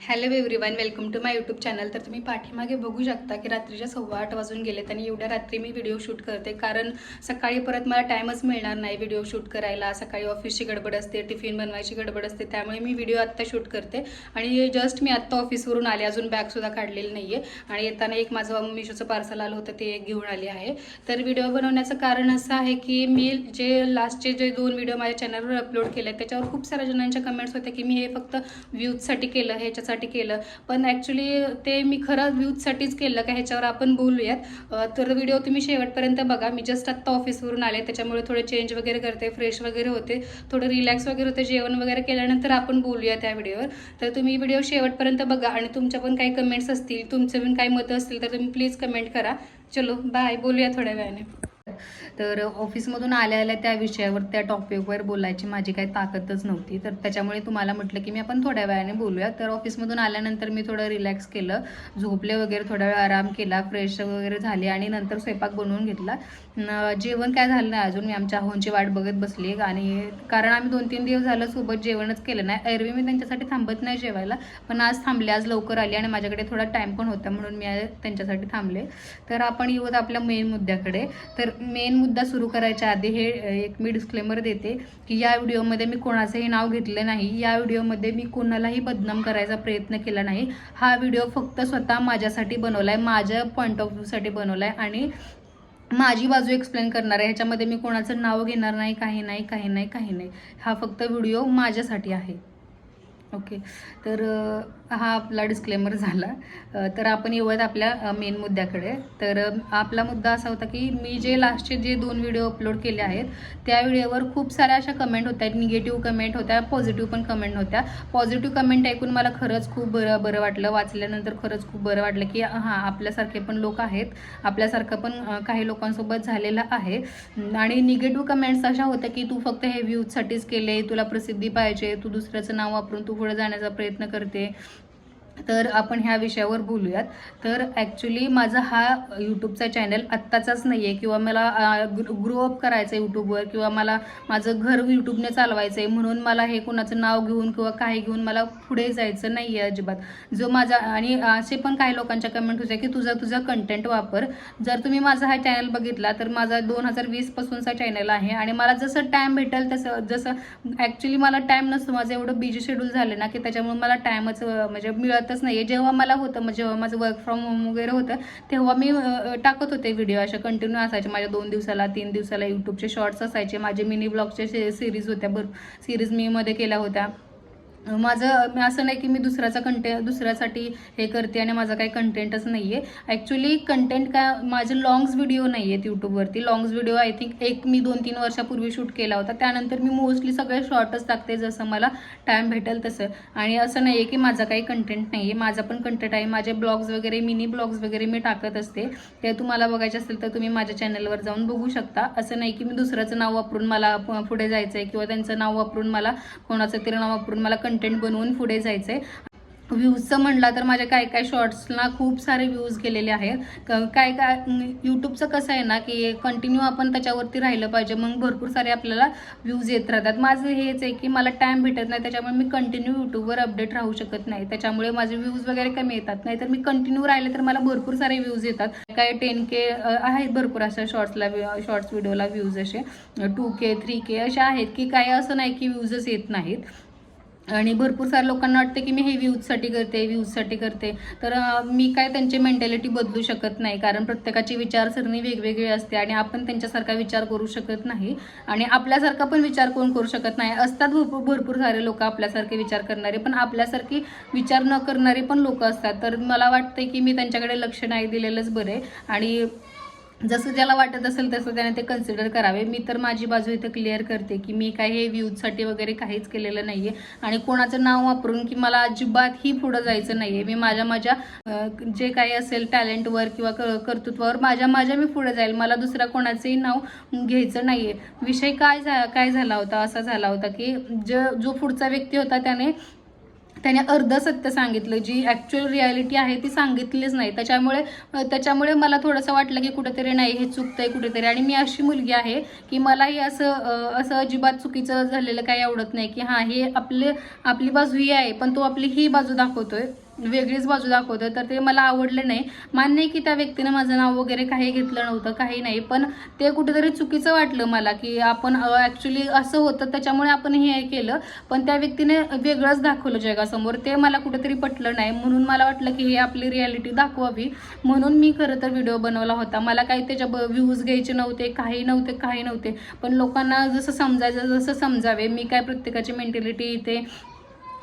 Hello everyone, welcome to my YouTube channel. तर तुम्ही पाठीमागे बघू शकता की रात्रीच्या 8:15 वाजून गेलेत आणि एवढ्या रात्री मी व्हिडिओ शूट करते, कारण सकाळी परत मला टाईमच मिळणार नाही व्हिडिओ शूट करायला. सकाळी ऑफिसची गडबड असते, टिफिन बनवायची गडबड असते, त्यामुळे मी व्हिडिओ आत्ता शूट करते. आणि जस्ट मी आत्ता ऑफिसवरून आले, अजून बॅगसुद्धा काढलेली नाही आहे. आणि येताना एक माझं मिशोचं पार्सल आलं होतं, ते घेऊन आले आहे. तर व्हिडिओ बनवण्याचं कारण असं आहे की मी लास्टचे जे 2 व्हिडिओ माझ्या चॅनलवर अपलोड केले, त्याच्यावर खूप साऱ्या जणांच्या कमेंट्स होत्या की मी हे फक्त व्ह्यूजसाठी केलं, ह्याच्यासाठी केलं. पण ॲक्च्युली ते मी खरं व्ह्यूजसाठीच केलं का, ह्याच्यावर आपण बोलूयात. तर व्हिडिओ तुम्ही शेवटपर्यंत बघा. मी जस्ट आत्ता ऑफिसवरून आले, त्याच्यामुळे थोडे चेंज वगैरे करते, फ्रेश वगैरे होते, थोडं रिलॅक्स वगैरे होते. जेवण वगैरे केल्यानंतर आपण बोलूया त्या व्हिडिओवर. तर तुम्ही व्हिडिओ शेवटपर्यंत बघा आणि तुमच्या पण काही कमेंट्स असतील, तुमचे पण काही मतं असतील तर तुम्ही प्लीज कमेंट करा. चलो बाय, बोलूया थोड्या वेळाने. तर ऑफिसमधून आल्या आल्या त्या विषयावर, त्या टॉपिकवर बोलायची माझी काही ताकदच नव्हती. तर त्याच्यामुळे तुम्हाला म्हटलं की मी आपण थोड्या वेळाने बोलूया. तर ऑफिसमधून आल्यानंतर मी थोडं रिलॅक्स केलं, झोपले वगैरे, थोडा वेळ आराम केला, फ्रेश वगैरे झाले आणि नंतर स्वयंपाक बनवून घेतला. जेवण काय झालं नाही अजून, मी आमच्या अहोंची वाट बघत बसली. आणि कारण आम्ही 2-3 दिवस झालं सोबत जेवणच केलं नाही. एरवी मी त्यांच्यासाठी थांबत नाही जेवायला, पण आज थांबले. आज लवकर आली आणि माझ्याकडे थोडा टाईम पण होता, म्हणून मी त्यांच्यासाठी थांबले. तर आपण येऊत आपल्या मेन मुद्द्याकडे. तर मेन मुद्दा सुरू करायच्या आधी हे एक मी डिस्क्लेमर देते की या व्हिडिओमध्ये मी कोणाचंही नाव घेतलं नाही. या व्हिडिओमध्ये मी कोणालाही बदनाम करायचा प्रयत्न केला नाही. हा व्हिडिओ फक्त स्वतः माझ्यासाठी बनवला आहे, माझ्या पॉईंट ऑफ व्ह्यूसाठी बनवला आहे आणि माझी बाजू एक्सप्लेन करणार आहे. ह्याच्यामध्ये मी कोणाचं नाव घेणार नाही, काही नाही, काही नाही, काही नाही. हा फक्त व्हिडिओ माझ्यासाठी आहे. ओके. तर हा आपला डिस्क्लेमर झाला. तर आपण येऊयात आपल्या मेन मुद्द्याकडे. तर आपला मुद्दा असा होता की मी जे लास्टचे जे 2 व्हिडिओ अपलोड केले आहेत, त्या व्हिडिओवर खूप साऱ्या अशा कमेंट होत्या, निगेटिव्ह कमेंट होत्या, पॉझिटिव्ह पण कमेंट होत्या. पॉझिटिव्ह कमेंट ऐकून मला खरंच खूप बरं वाटलं. वाचल्यानंतर खरंच खूप बरं वाटलं की हां, आपल्यासारखे पण लोक आहेत, आपल्यासारखं पण काही लोकांसोबत झालेलं आहे. आणि निगेटिव्ह कमेंट्स अशा होत्या की तू फक्त हे व्ह्यूजसाठीच केले, तुला प्रसिद्धी पाहिजे, तू दुसऱ्याचं नाव वापरून तू पुढे जाण्याचा प्रयत्न करते. तर आपण ह्या विषयावर बोलूयात. तर ॲक्च्युली माझा हा यूट्यूबचा चॅनल आत्ताचाच नाही आहे, किंवा मला ग्रो अप करायचं आहे यूट्यूबवर, किंवा मला माझं घर यूट्यूबने चालवायचं आहे, म्हणून मला हे कोणाचं नाव घेऊन किंवा काही घेऊन मला पुढे जायचं नाही आहे अजिबात. जो माझा, आणि असे पण काही लोकांच्या कमेंट होत्या की तुझा कंटेंट वापर. जर तुम्ही माझा हा चॅनल बघितला तर माझा 2020 पासूनचा चॅनल आहे आणि मला जसं टाईम भेटेल तसं, जसं ॲक्च्युली मला टाईम नसतो, माझं एवढं बिझी शेड्यूल झालं ना की त्याच्यामुळे मला टाईमच म्हणजे मिळतच नाही आहे. जेव्हा मला होतं, म्हणजे जेव्हा माझं वर्क फ्रॉम होम वगैरे होतं, तेव्हा मी टाकत होते व्हिडिओ, अशा कंटिन्यू असायचे माझ्या 2 दिवसाला 3 दिवसाला यूट्यूबचे शॉर्ट्स असायचे. माझे मिनी ब्लॉगचे सिरीज होत्या, सिरीज मी मध्ये केल्या होत्या. माझं असं नाही की मी दुसऱ्यासाठी हे करते आणि माझा काही कंटेंटच नाही आहे. ॲक्च्युली कंटेंट काय, माझे लॉंग्स व्हिडिओ नाही आहेत यूट्यूबवरती. लॉंग्स व्हिडिओ आय थिंक एक मी 2-3 वर्षापूर्वी शूट केला होता. त्यानंतर मी मोस्टली सगळे शॉर्टच टाकते, जसं मला टाईम भेटेल तसं. आणि असं नाही आहे की माझा काही कंटेंट नाही आहे, माझा पण कंटेंट आहे. माझे ब्लॉग्स वगैरे, मिनी ब्लॉग्स वगैरे मी टाकत असते. ते तुम्हाला बघायचे असेल तर तुम्ही माझ्या चॅनलवर जाऊन बघू शकता. असं नाही की मी दुसऱ्याचं नाव वापरून मला पुढे जायचं आहे, किंवा त्यांचं नाव वापरून मला, कोणाचं तरी नाव वापरून मला कंटेंट बनवून पुढे जायचं आहे. व्ह्यूजचं म्हटलं तर माझ्या काय शॉर्ट्सला खूप सारे व्ह्यूज गेलेले आहेत. काय यूट्यूबचं कसं आहे ना की कंटिन्यू आपण त्याच्यावरती राहिलं पाहिजे, मग भरपूर सारे आपल्याला व्ह्यूज येत राहतात. माझं हेच आहे की मला टाईम भेटत नाही, त्याच्यामुळे मी कंटिन्यू यूट्यूबवर अपडेट राहू शकत नाही, त्याच्यामुळे माझे व्ह्यूज वगैरे कमी येतात. नाही तर मी कंटिन्यू राहिले तर मला भरपूर सारे व्ह्यूज येतात. काय 10K आहेत भरपूर अशा शॉर्ट्स व्हिडिओला व्ह्यूज, असे 2K 3K असे आहेत की काय असं नाही की व्ह्यूजच येत नाहीत. आणि भरपूर साऱ्या लोकांना वाटते की मी हे व्ह्यूजसाठी करते. तर मी काय त्यांची मेंटॅलिटी बदलू शकत नाही, कारण प्रत्येकाची विचारसरणी वेगवेगळी असते आणि आपण त्यांच्यासारखा विचार करू शकत नाही, आणि आपल्यासारखा पण विचार कोण करू शकत नाही. असतात भरपूर सारे लोक आपल्यासारखे विचार करणारे, पण आपल्यासारखी विचार न करणारे पण लोक असतात. तर मला वाटतं की मी त्यांच्याकडे लक्ष नाही दिलेलंच बरे, आणि जसं ज्याला वाटत असेल तसं त्याने ते कन्सिडर करावे. मी तर माझी बाजू इथं क्लिअर करते की मी काय हे व्ह्यूजसाठी वगैरे काहीच केलेलं नाही आहे, आणि कोणाचं नाव वापरून की मला अजिबातही पुढं जायचं नाही आहे. मी माझ्या जे काही असेल टॅलेंटवर किंवा कर्तृत्वावर माझ्या मी पुढे जाईल. मला दुसऱ्या कोणाचंही नाव घ्यायचं नाही आहे. विषय काय झाला होता, असा झाला होता की जो पुढचा व्यक्ती होता त्याने त्याने अर्ध सत्य सांगितलं, जी ॲक्च्युअल रियालिटी आहे ती सांगितलीच नाही. त्याच्यामुळे मला थोडंसं वाटलं की कुठेतरी नाही, हे चुकतंय कुठेतरी. आणि मी अशी मुलगी आहे की मलाही असं अजिबात चुकीचं झालेलं काही आवडत नाही, की हां हे आपली बाजू ही आहे पण तो आपली ही बाजू दाखवतोय, वेगळीच बाजू दाखवतोय, तर ते मला आवडलं नाही. मान्य आहे की त्या व्यक्तीने माझं नाव वगैरे काही घेतलं नव्हतं, काही नाही, पण ते कुठेतरी चुकीचं वाटलं मला, की आपण ॲक्च्युली असं होतं त्याच्यामुळे आपण हे केलं, पण त्या व्यक्तीने वेगळंच दाखवलं जगासमोर. ते मला कुठेतरी पटलं नाही. म्हणून मला वाटलं की हे आपली रियालिटी दाखवावी, म्हणून मी खरं तर व्हिडिओ बनवला होता. मला काही त्याच्या व्ह्यूज घ्यायचे नव्हते, काही नव्हते, पण लोकांना जसं समजायचं जसं समजावे. मी काय प्रत्येकाची मेंटॅलिटी इथे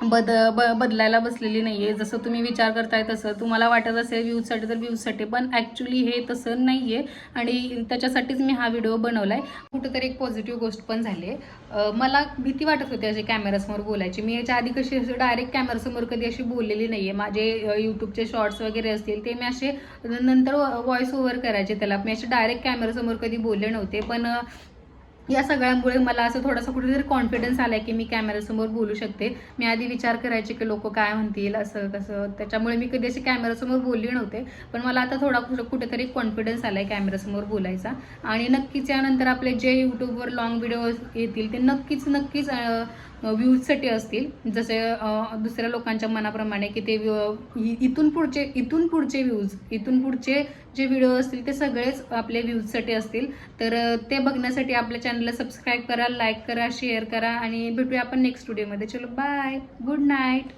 बदलायला बसलेली नाही आहे. जसं तुम्ही विचार करताय तसं तुम्हाला वाटत असेल व्ह्यूजसाठी तर व्ह्यूजसाठी, पण ॲक्च्युली हे तसं नाही आहे आणि त्याच्यासाठीच मी हा व्हिडिओ बनवला आहे. कुठंतरी एक पॉझिटिव्ह गोष्ट पण झाली आहे. मला भीती वाटत होती अशी कॅमेरासमोर बोलायची. मी याच्या आधी कशी डायरेक्ट कॅमेरासमोर कधी अशी बोललेली नाही आहे. माझे यूट्यूबचे शॉर्ट्स वगैरे असतील ते मी असे नंतर व्हॉइस ओव्हर करायचे त्याला. मी असे डायरेक्ट कॅमेरासमोर कधी बोलले नव्हते, पण या सगळ्यामुळे मला असं थोडासा कुठेतरी कॉन्फिडन्स आला आहे की मी कॅमेरासमोर बोलू शकते. मी आधी विचार करायचे की लोक काय म्हणतील असं कसं, त्याच्यामुळे मी कधी अशी कॅमेरासमोर बोलली नव्हते. पण मला आता थोडा कुठेतरी कॉन्फिडन्स आला आहे कॅमेरासमोर बोलायचा. आणि नक्कीच यानंतर आपले जे यूट्यूबवर लॉंग व्हिडिओ येतील ते नक्कीच व्ह्यूजसाठी असतील. जसे दुसऱ्या लोकांच्या मनाप्रमाणे की ते इथून पुढचे जे व्हिडिओ असतील ते सगळेच आपले व्ह्यूजसाठी असतील. तर ते बघण्यासाठी आपल्या चॅनलला सबस्क्राईब करा, लाईक करा, शेअर करा आणि भेटूया आपण नेक्स्ट व्हिडिओमध्ये. चलो बाय, गुड नाईट.